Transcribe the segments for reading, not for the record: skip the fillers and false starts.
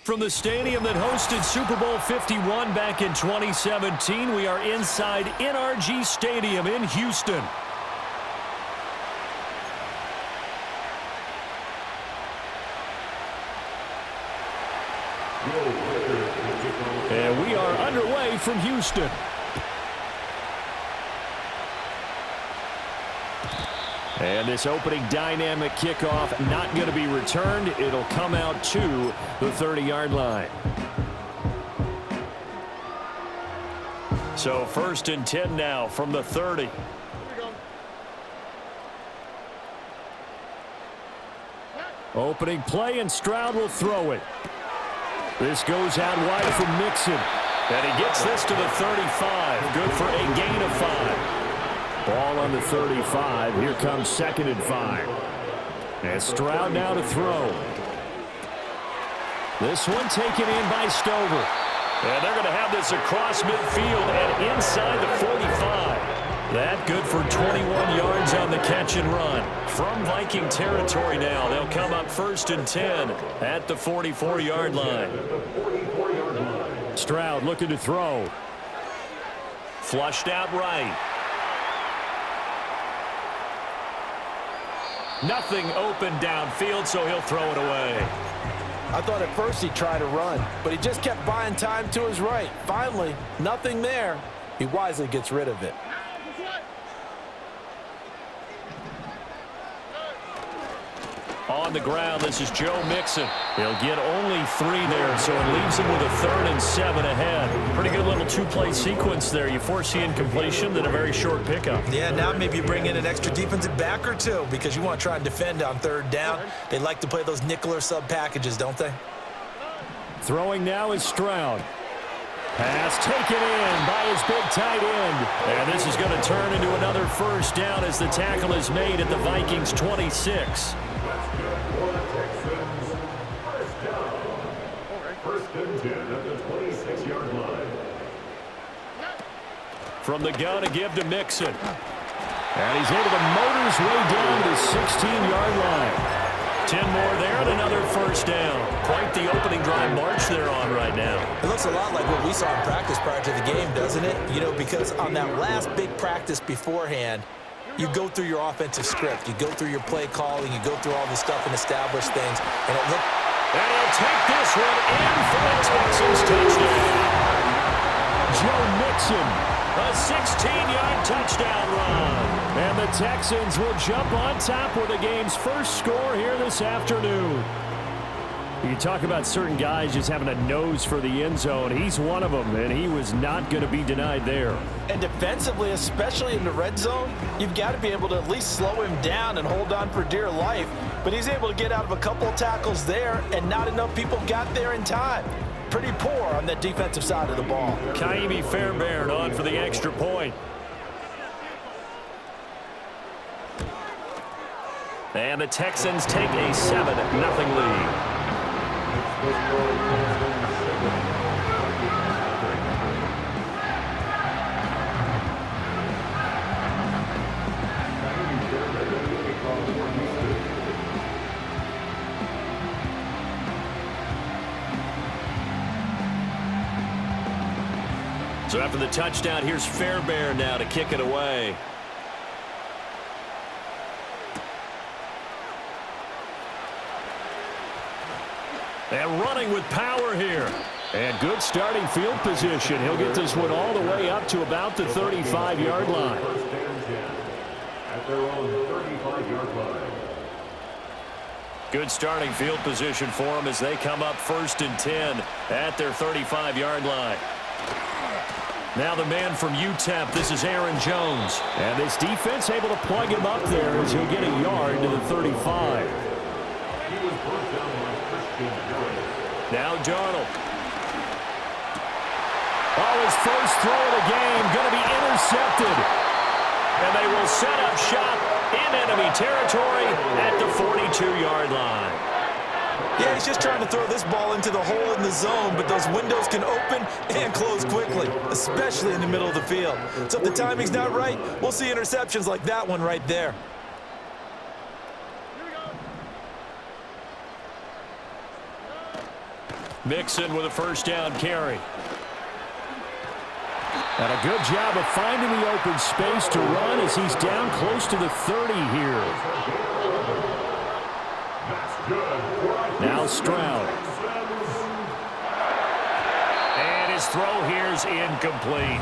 From the stadium that hosted Super Bowl 51 back in 2017, we are inside NRG Stadium in Houston. And we are underway from Houston. And this opening dynamic kickoff not going to be returned. It'll come out to the 30-yard line. So 1st and 10 now from the 30. Opening play, and Stroud will throw it. This goes out wide from Mixon. And he gets this to the 35. Good for a gain of 5. Ball on the 35. Here comes 2nd and 5. And Stroud now to throw. This one taken in by Stover. And they're going to have this across midfield and inside the 45. That good for 21 yards on the catch and run. From Viking territory now, they'll come up 1st and 10 at the 44-yard line. Stroud looking to throw. Flushed out right. Nothing open downfield, so he'll throw it away. I thought at first he'd try to run, but he just kept buying time to his right. Finally, nothing there. He wisely gets rid of it. On the ground, this is Joe Mixon. He'll get only 3 there, so it leaves him with a 3rd and 7 ahead. Pretty good little 2-play sequence there. You foresee incompletion, then a very short pickup. Yeah, now maybe you bring in an extra defensive back or two because you want to try and defend on 3rd down. They like to play those nickel or sub packages, don't they? Throwing now is Stroud. Pass taken in by his big tight end. And this is going to turn into another 1st down as the tackle is made at the Vikings' 26. From the gun to give to Mixon. And he's able to motor his way down to the 16-yard line. 10 more there and another 1st down. Quite the opening drive march they're on right now. It looks a lot like what we saw in practice prior to the game, doesn't it? You know, because on that last big practice beforehand, you go through your offensive script. You go through your play calling. You go through all the stuff and establish things. And it looked... And he'll take this one in for the Texans touchdown. Joe Mixon. A 16-yard touchdown run. And the Texans will jump on top with the game's first score here this afternoon. You talk about certain guys just having a nose for the end zone. He's one of them, and he was not going to be denied there. And defensively, especially in the red zone, you've got to be able to at least slow him down and hold on for dear life. But he's able to get out of a couple of tackles there, and not enough people got there in time. Pretty poor on that defensive side of the ball. Kaimi Fairbairn on for the extra point. And the Texans take a 7-0 lead. So after the touchdown, here's Fairbairn now to kick it away. And running with power here. And good starting field position. He'll get this one all the way up to about the 35-yard line. At their own 35-yard line. Good starting field position for them as they come up 1st and 10 at their 35-yard line. Now the man from UTEP, this is Aaron Jones. And this defense able to plug him up there as he'll get a yard to the 35. Now Darnold. Oh, his first throw of the game going to be intercepted. And they will set up shop in enemy territory at the 42-yard line. Yeah, he's just trying to throw this ball into the hole in the zone, but those windows can open and close quickly, especially in the middle of the field. So if the timing's not right, we'll see interceptions like that one right there. Mixon with a first down carry. And a good job of finding the open space to run as he's down close to the 30 here. Now Stroud. And his throw here is incomplete.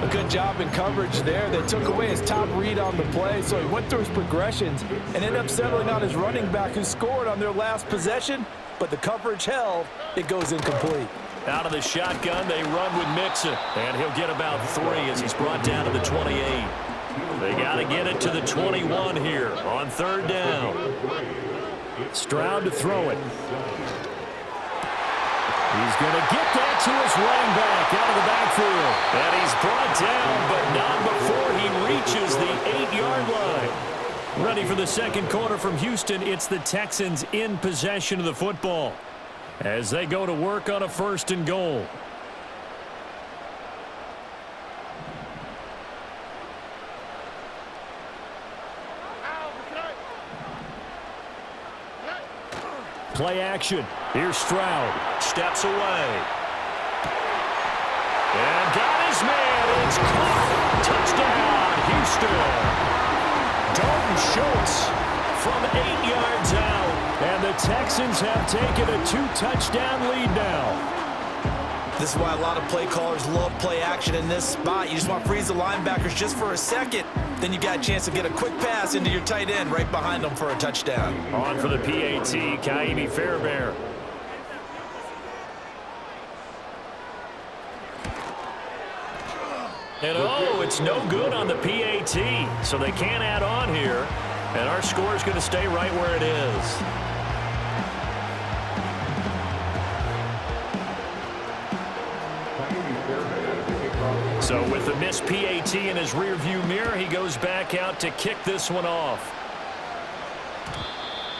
A good job in coverage there. They took away his top read on the play, so he went through his progressions and ended up settling on his running back who scored on their last possession, but the coverage held. It goes incomplete. Out of the shotgun, they run with Mixon, and he'll get about 3 as he's brought down to the 28. They got to get it to the 21 here on third down. Stroud to throw it. He's going to get that to his running back out of the backfield. And he's brought down, but not before he reaches the 8-yard line. Ready for the second quarter from Houston. It's the Texans in possession of the football as they go to work on a 1st and goal. Play action. Here's Stroud. Steps away. And got his man. It's caught. Touchdown, Houston. Dalton Schultz from 8 yards out. And the Texans have taken a 2-touchdown lead now. This is why a lot of play callers love play action in this spot. You just want to freeze the linebackers just for a second. Then you got a chance to get a quick pass into your tight end right behind them for a touchdown. On for the PAT, Kaimi Fairbairn. And oh, it's no good on the PAT, so they can't add on here. And our score is going to stay right where it is. So with the missed PAT in his rearview mirror, he goes back out to kick this one off.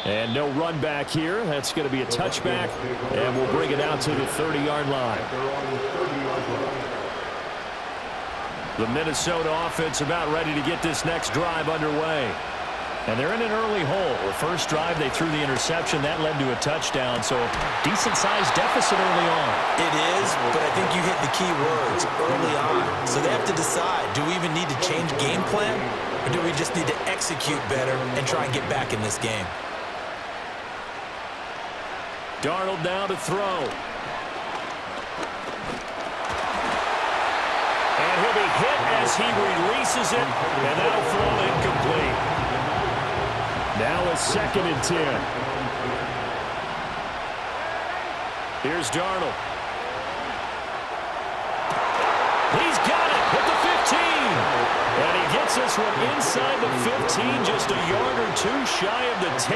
And no run back here. That's going to be a touchback, and we'll bring it out to the 30-yard line. The Minnesota offense about ready to get this next drive underway. And they're in an early hole. The first drive, they threw the interception. That led to a touchdown, so decent-sized deficit early on. It is, but I think you hit the key words, early on. So they have to decide, do we even need to change game plan, or do we just need to execute better and try and get back in this game? Darnold now to throw. And he'll be hit as he releases it, and that'll fall incomplete. Now a 2nd and 10. Here's Darnold. He's got it at the 15. And he gets this one inside the 15, just a yard or 2 shy of the 10.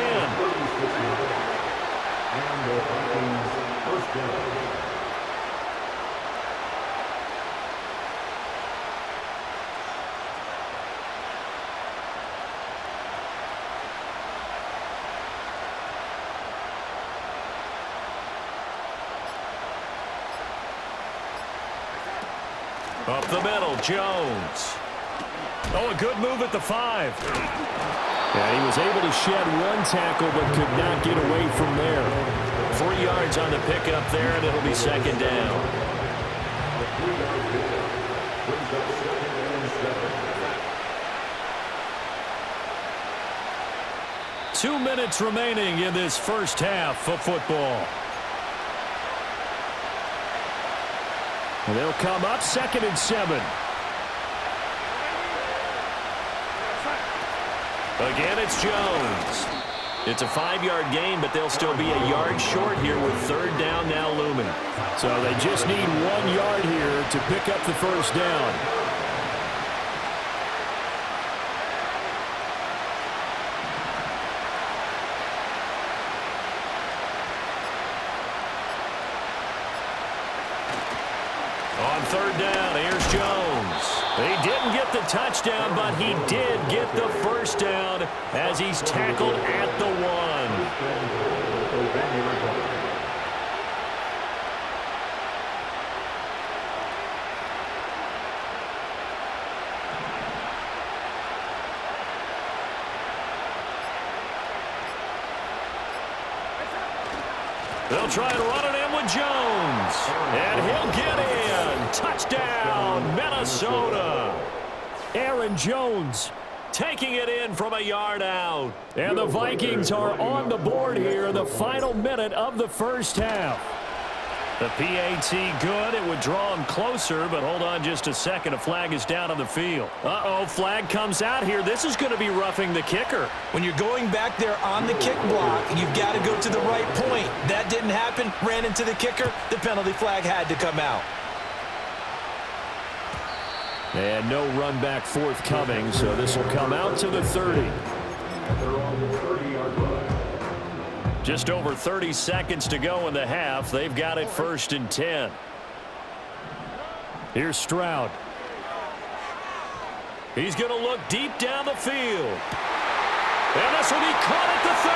And the Vikings first down. Up the middle, Jones. Oh, a good move at the 5. And he was able to shed 1 tackle but could not get away from there. 3 yards on the pickup there, and it'll be 2nd down. 2 minutes remaining in this first half of football. And they'll come up 2nd and 7. Again, it's Jones. It's a 5-yard gain, but they'll still be a yard short here with 3rd down now looming. So they just need 1 yard here to pick up the first down. On 3rd down, here's Jones. He didn't get the touchdown, but he did get the first down as he's tackled at the 1. The They'll try and run it in with Jones. And he'll get in. Touchdown, Minnesota. Aaron Jones taking it in from a yard out. And the Vikings are on the board here in the final minute of the first half. The PAT good. It would draw him closer, but hold on just a second. A flag is down on the field. Uh-oh, flag comes out here. This is going to be roughing the kicker. When you're going back there on the kick block, you've got to go to the right point. That didn't happen. Ran into the kicker. The penalty flag had to come out. And no run back forthcoming, so this will come out to the 30. They're on the 30-yard line. Just over 30 seconds to go in the half. They've got it 1st and 10. Here's Stroud. He's going to look deep down the field. And this will be caught at the 30.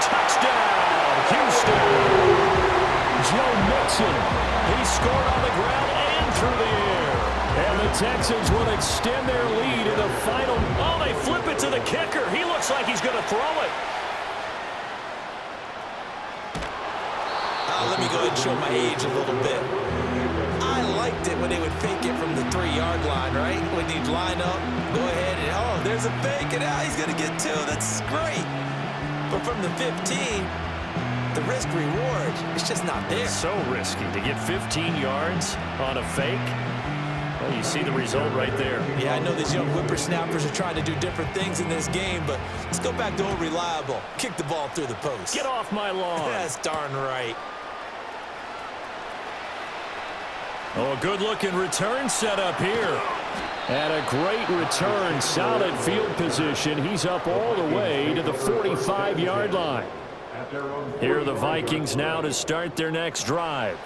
Touchdown, Houston. Joe Mixon. He scored on the ground and through the air. And the Texans will extend their lead in the final. Oh, they flip it to the kicker. He looks like he's going to throw it. Let me go ahead and show my age a little bit. I liked it when they would fake it from the 3-yard line, right? When you'd line up, go ahead and, oh, there's a fake, and now he's going to get 2. That's great. But from the 15, the risk-reward, it's just not there. So risky to get 15 yards on a fake. Well, you see the result right there. Yeah, I know these young whippersnappers are trying to do different things in this game, but let's go back to old reliable. Kick the ball through the post. Get off my lawn. That's darn right. Oh, a good-looking return set up here. And a great return, solid field position. He's up all the way to the 45-yard line. Here are the Vikings now to start their next drive.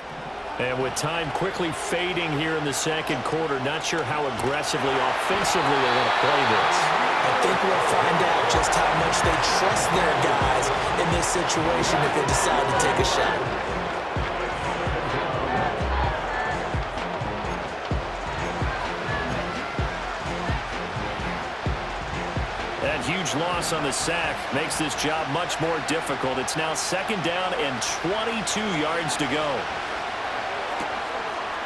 And with time quickly fading here in the second quarter, not sure how aggressively, offensively they want to play this. I think we'll find out just how much they trust their guys in this situation if they decide to take a shot. That huge loss on the sack makes this job much more difficult. It's now 2nd down and 22 yards to go.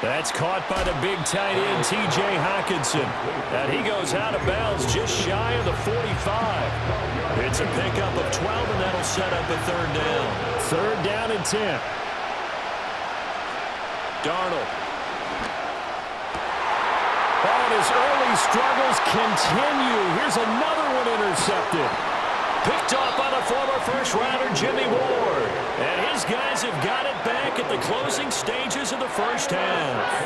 That's caught by the big tight end, T.J. Hockenson. And he goes out of bounds just shy of the 45. It's a pickup of 12, and that'll set up a 3rd down. 3rd down and 10. Darnold. And his early struggles continue. Here's another one intercepted. Picked off by the former first-rounder Jimmy Ward. And his guys have got it back at the closing stages of the first half.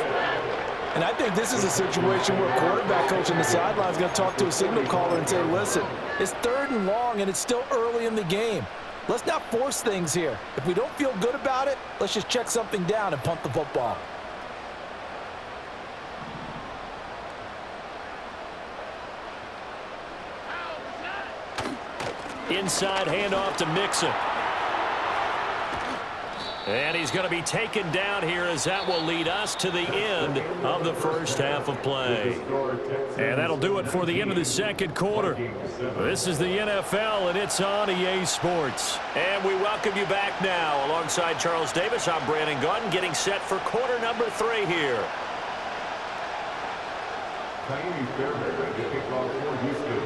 And I think this is a situation where quarterback coach on the sideline is going to talk to a signal caller and say, listen, it's 3rd and long, and it's still early in the game. Let's not force things here. If we don't feel good about it, let's just check something down and punt the football. Inside handoff to Mixon. And he's going to be taken down here as that will lead us to the end of the first half of play. And that'll do it for the end of the second quarter. This is the NFL, and it's on EA Sports. And we welcome you back now. Alongside Charles Davis, I'm Brandon Gaudin, getting set for quarter number 3 here. Tiny Fairbairn to kick off for Houston.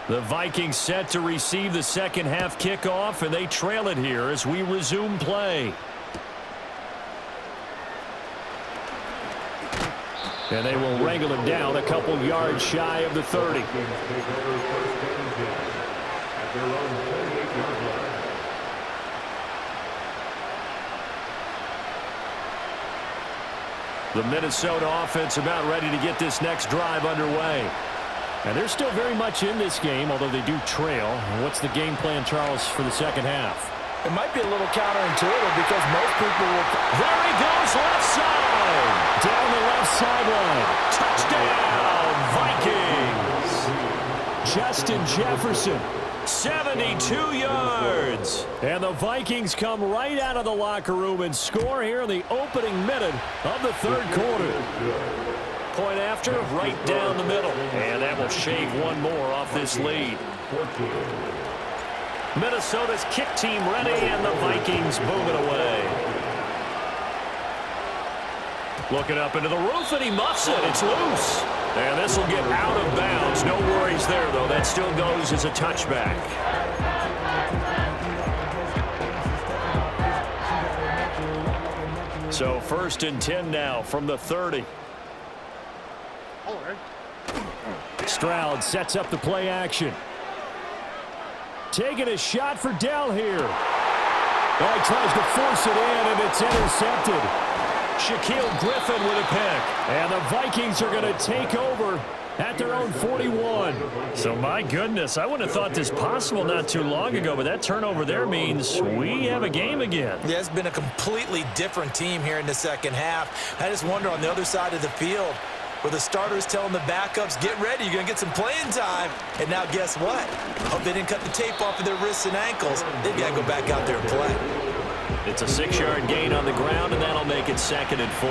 The Vikings set to receive the second half kickoff, and they trail it here as we resume play. And they will wrangle it down a couple yards shy of the 30. The Minnesota offense about ready to get this next drive underway. And they're still very much in this game, although they do trail. What's the game plan, Charles, for the second half? It might be a little counterintuitive because most people will... There he goes, left side. Down the left sideline. Touchdown, Vikings. Justin Jefferson, 72 yards. And the Vikings come right out of the locker room and score here in the opening minute of the third quarter. Point after, right down the middle. And that will shave one more off this lead. Minnesota's kick team ready, and the Vikings move it away. Looking up into the roof, and he muffs it. It's loose. And this will get out of bounds. No worries there, though. That still goes as a touchback. So 1st and 10 now from the 30. Stroud sets up the play action. Taking a shot for Dell here. Oh, he tries to force it in, and it's intercepted. Shaquille Griffin with a pick. And the Vikings are going to take over at their own 41. So, my goodness, I wouldn't have thought this possible not too long ago, but that turnover there means we have a game again. Yeah, it's been a completely different team here in the second half. I just wonder on the other side of the field, where the starters telling the backups, get ready, you're going to get some playing time. And now guess what? Hope they didn't cut the tape off of their wrists and ankles. They've got to go back out there and play. It's a 6-yard gain on the ground, and that'll make it 2nd and 4.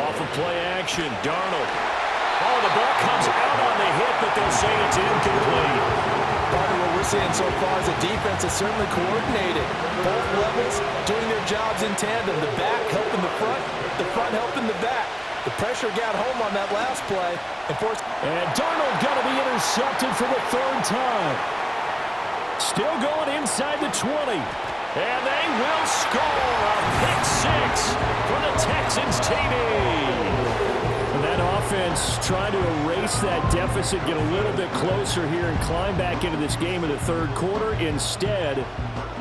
Off of play action, Darnold. Oh, the ball comes out on the hit, but they'll say it's incomplete. Part of what we're seeing so far is the defense is certainly coordinated. Both levels doing their jobs in tandem. The back helping the front helping the back. The pressure got home on that last play. And Darnold going to be intercepted for the 3rd time. Still going inside the 20. And they will score a pick 6 for the Texans TD. And that offense trying to erase that deficit, get a little bit closer here and climb back into this game in the 3rd quarter. Instead,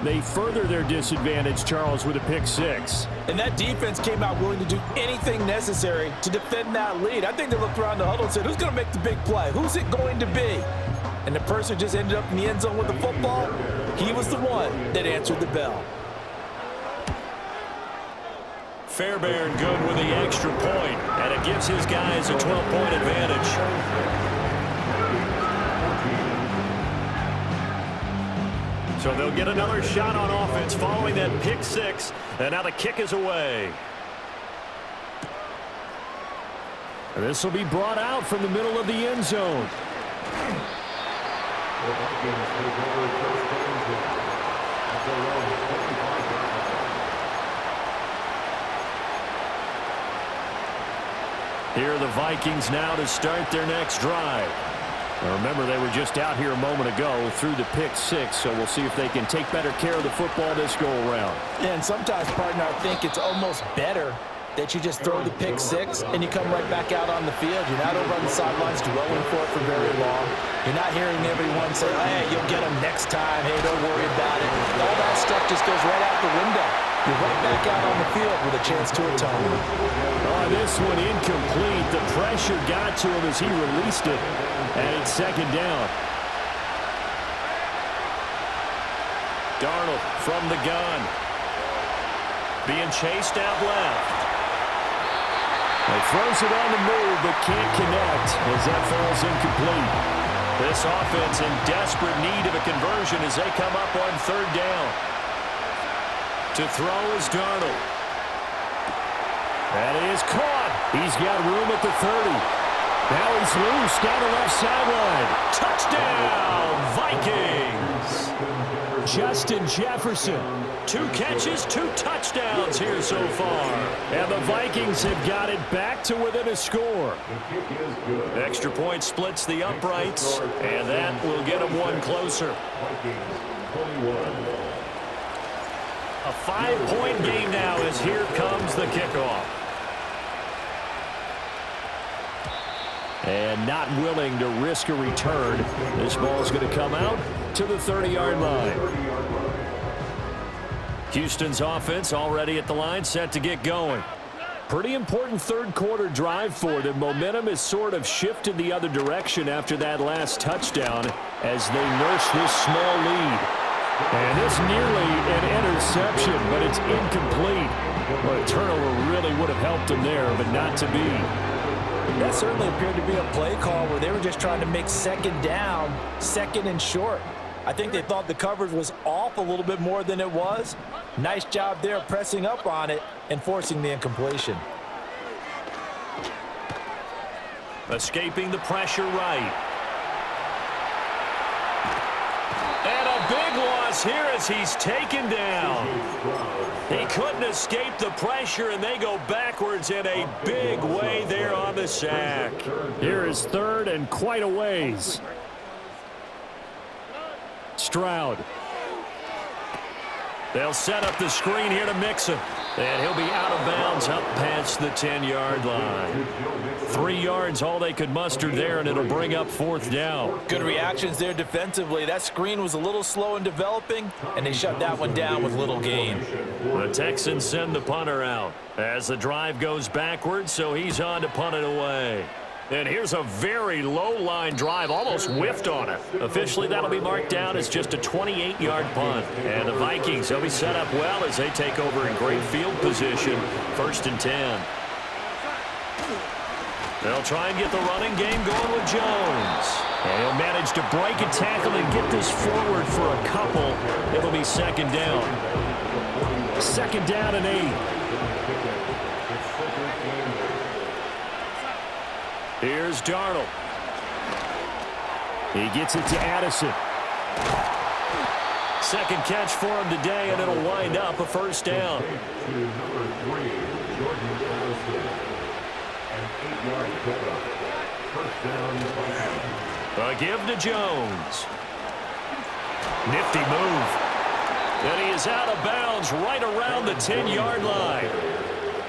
they further their disadvantage, Charles, with a pick 6. And that defense came out willing to do anything necessary to defend that lead. I think they looked around the huddle and said, who's going to make the big play? Who's it going to be? And the person just ended up in the end zone with the football. He was the one that answered the bell. Fairbairn good with the extra point, and it gives his guys a 12-point advantage. So they'll get another shot on offense following that pick 6, and now the kick is away. This will be brought out from the middle of the end zone. Here are the Vikings now to start their next drive. Now remember, they were just out here a moment ago through the pick 6, so we'll see if they can take better care of the football this go-around. Yeah, and sometimes, partner, I think it's almost better that you just throw the pick 6 and you come right back out on the field. You're not over on the sidelines dwelling for it for very long. You're not hearing everyone say, hey, you'll get them next time. Hey, don't worry about it. All that stuff just goes right out the window. You're right back out on the field with a chance to atone. Oh, this one incomplete. The pressure got to him as he released it, and it's 2nd down. Darnold from the gun. Being chased out left. He throws it on the move, but can't connect as that falls incomplete. This offense in desperate need of a conversion as they come up on 3rd down. To throw is Darnold. That is caught. He's got room at the 30. Now he's loose down the left sideline. Touchdown, Vikings. Justin Jefferson. 2 catches, 2 touchdowns here so far. And the Vikings have got it back to within a score. Extra point splits the uprights, and that will get them one closer. A 5-point game now as here comes the kickoff. And not willing to risk a return. This ball is going to come out to the 30-yard line. Houston's offense already at the line, set to get going. Pretty important 3rd quarter drive for them. Momentum has sort of shifted the other direction after that last touchdown as they nurse this small lead. And it's nearly an interception, but it's incomplete. Well, a turnover really would have helped them there, but not to be. That certainly appeared to be a play call where they were just trying to make 2nd down, 2nd and short. I think they thought the coverage was off a little bit more than it was. Nice job there pressing up on it and forcing the incompletion. Escaping the pressure right. And a big loss here as he's taken down. He couldn't escape the pressure, and they go backwards in a big way there on the sack. Here is third and quite a ways. Stroud. They'll set up the screen here to Mixon. And he'll be out of bounds up past the 10-yard line. 3 yards, all they could muster there, and it'll bring up fourth down. Good reactions there defensively. That screen was a little slow in developing, and they shut that one down with little gain. The Texans send the punter out as the drive goes backwards, so he's on to punt it away. And here's a very low-line drive, almost whiffed on it. Officially, that'll be marked down as just a 28-yard punt. And the Vikings, they'll be set up well as they take over in great field position, 1st and 10. They'll try and get the running game going with Jones. And he'll manage to break a tackle and get this forward for a couple. It'll be 2nd down. 2nd down and 8. Here's Darnold. He gets it to Addison. Second catch for him today, and it'll wind up a 1st down. A give to Jones. Nifty move. And he is out of bounds right around the 10-yard line.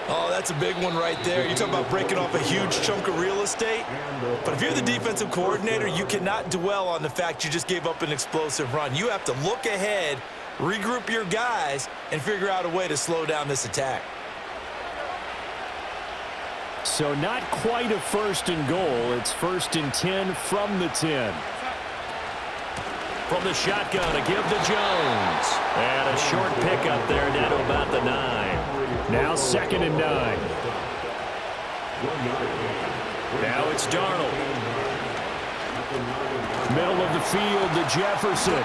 Oh, that's a big one right there. You talk about breaking off a huge chunk of real estate. But if you're the defensive coordinator, you cannot dwell on the fact you just gave up an explosive run. You have to look ahead, regroup your guys, and figure out a way to slow down this attack. So not quite a 1st and goal. It's 1st and 10 from the 10. From the shotgun, a give to Jones. And a short pickup there down to about the 9. Now 2nd and 9. Now it's Darnold. Middle of the field to Jefferson.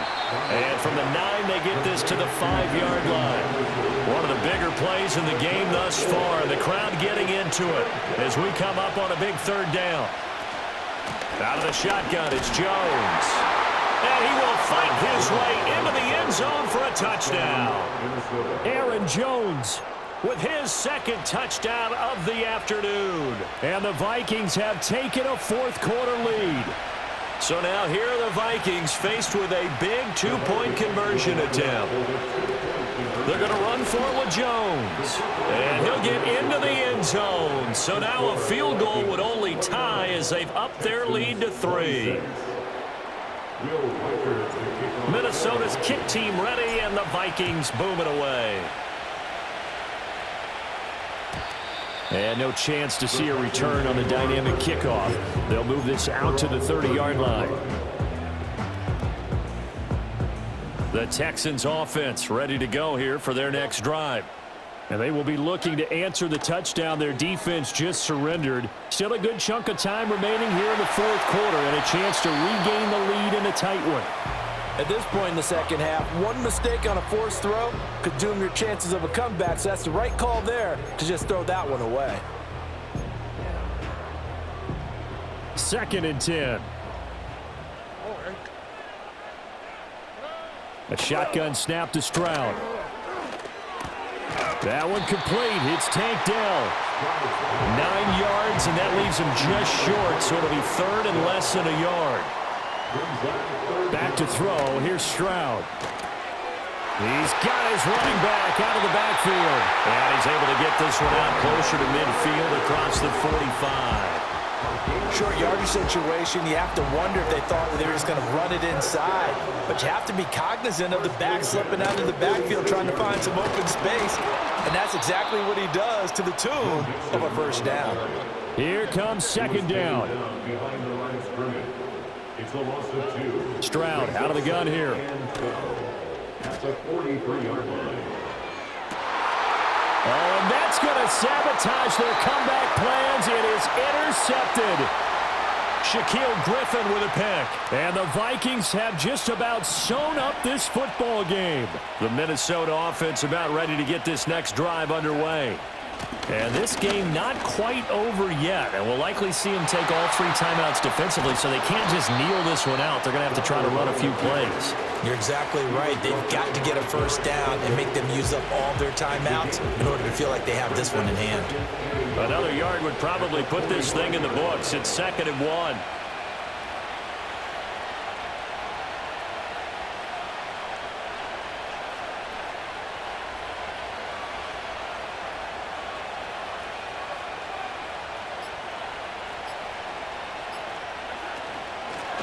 And from the 9, they get this to the 5-yard line. One of the bigger plays in the game thus far. The crowd getting into it as we come up on a big 3rd down. Out of the shotgun, it's Jones. And he will fight his way into the end zone for a touchdown. Aaron Jones with his 2nd touchdown of the afternoon. And the Vikings have taken a 4th quarter lead. So now here are the Vikings faced with a big 2-point conversion attempt. They're going to run for it with Jones. And he'll get into the end zone. So now a field goal would only tie as they've upped their lead to 3. Minnesota's kick team ready, and the Vikings boom it away. And no chance to see a return on the dynamic kickoff. They'll move this out to the 30-yard line. The Texans offense ready to go here for their next drive. And they will be looking to answer the touchdown their defense just surrendered. Still a good chunk of time remaining here in the 4th quarter and a chance to regain the lead in a tight one. At this point in the 2nd half, one mistake on a forced throw could doom your chances of a comeback, so that's the right call there to just throw that one away. 2nd and 10. A shotgun snap to Stroud. That one complete. It's Tank Dell. 9 yards, and that leaves him just short, so it'll be 3rd and less than a yard. Back to throw. Here's Stroud. He's got his running back out of the backfield. And he's able to get this one out closer to midfield across the 45. Short yardage situation, you have to wonder if they thought they were just going to run it inside. But you have to be cognizant of the back slipping out of the backfield trying to find some open space. And that's exactly what he does to the tune of a 1st down. Here comes 2nd down. Stroud out of the gun here. At the 43-yard line. Oh, and that's going to sabotage their comeback plans. It is intercepted. Shaquille Griffin with a pick. And the Vikings have just about sewn up this football game. The Minnesota offense about ready to get this next drive underway. And this game not quite over yet, and we'll likely see him take all 3 timeouts defensively, so they can't just kneel this one out. They're going to have to try to run a few plays. You're exactly right. They've got to get a first down and make them use up all their timeouts in order to feel like they have this one in hand. Another yard would probably put this thing in the books. It's 2nd and 1.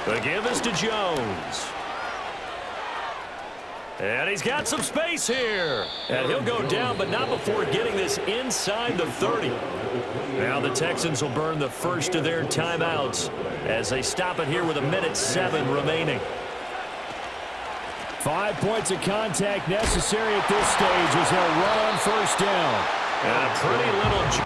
The give is to Jones. And he's got some space here. And he'll go down, but not before getting this inside the 30. Now the Texans will burn the first of their timeouts as they stop it here with 1:07 remaining. 5 points of contact necessary at this stage as they'll run on first down. And a pretty little